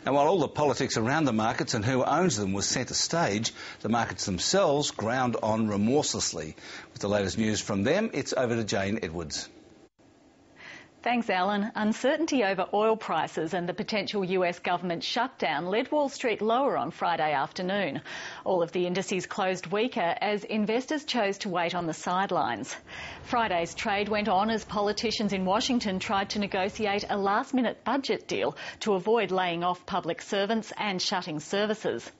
And while all the politics around the markets and who owns them was centre stage, the markets themselves ground on remorselessly. With the latest news from them, it's over to Jayne Edwards. Thanks, Alan. Uncertainty over oil prices and the potential US government shutdown led Wall Street lower on Friday afternoon. All of the indices closed weaker as investors chose to wait on the sidelines. Friday's trade went on as politicians in Washington tried to negotiate a last-minute budget deal to avoid laying off public servants and shutting services.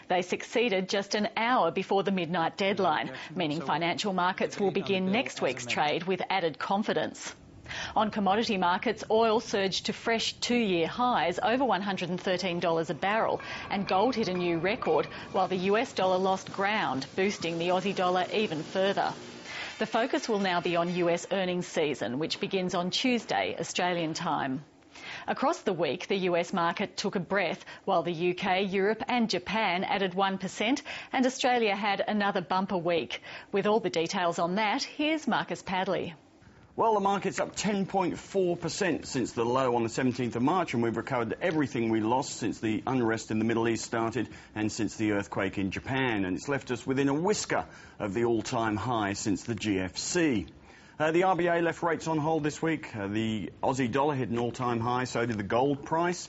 They succeeded just an hour before the midnight deadline, meaning financial markets will begin next week's trade with added confidence. On commodity markets, oil surged to fresh two-year highs, over $113 a barrel, and gold hit a new record, while the US dollar lost ground, boosting the Aussie dollar even further. The focus will now be on US earnings season, which begins on Tuesday, Australian time. Across the week, the US market took a breath, while the UK, Europe and Japan added 1%, and Australia had another bumper week. With all the details on that, here's Marcus Padley. Well, the market's up 10.4% since the low on the 17th of March, and we've recovered everything we lost since the unrest in the Middle East started and since the earthquake in Japan. And it's left us within a whisker of the all-time high since the GFC. The RBA left rates on hold this week. The Aussie dollar hit an all-time high, so did the gold price.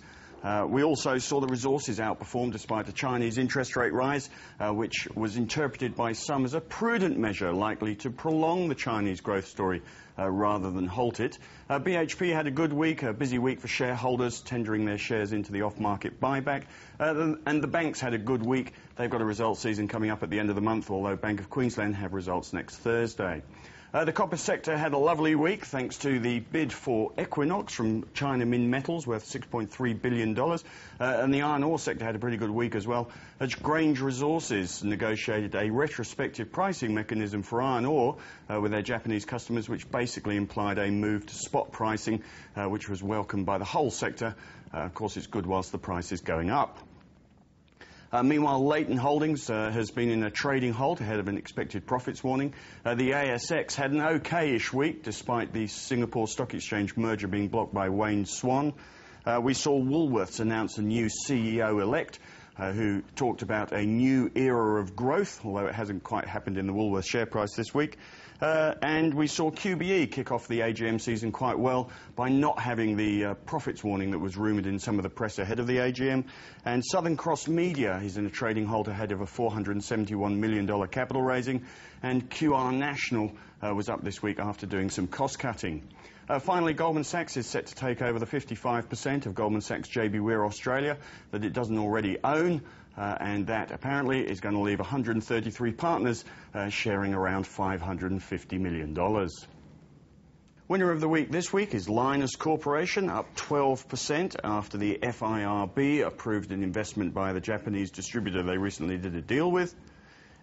We also saw the resources outperform despite the Chinese interest rate rise, which was interpreted by some as a prudent measure likely to prolong the Chinese growth story rather than halt it. BHP had a good week, a busy week for shareholders tendering their shares into the off-market buyback. And the banks had a good week. They've got a results season coming up at the end of the month, although Bank of Queensland have results next Thursday. The copper sector had a lovely week thanks to the bid for Equinox from China Minmetals worth $6.3 billion. And the iron ore sector had a pretty good week as well, as Grange Resources negotiated a retrospective pricing mechanism for iron ore with their Japanese customers, which basically implied a move to spot pricing, which was welcomed by the whole sector. Of course, it's good whilst the price is going up. Meanwhile, Leighton Holdings has been in a trading halt ahead of an expected profits warning. The ASX had an okay-ish week, despite the Singapore Stock Exchange merger being blocked by Wayne Swan. We saw Woolworths announce a new CEO-elect, who talked about a new era of growth, although it hasn't quite happened in the Woolworths share price this week. And we saw QBE kick off the AGM season quite well by not having the profits warning that was rumoured in some of the press ahead of the AGM. And Southern Cross Media is in a trading halt ahead of a $471 million capital raising. And QR National was up this week after doing some cost cutting. Finally, Goldman Sachs is set to take over the 55% of Goldman Sachs JB Weir Australia that it doesn't already own, and that apparently is going to leave 133 partners sharing around $550 million. Winner of the week this week is Linus Corporation, up 12% after the FIRB approved an investment by the Japanese distributor they recently did a deal with.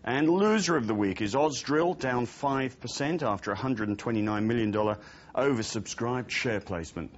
And loser of the week is Ausdrill, down 5% after a $129 million oversubscribed share placement.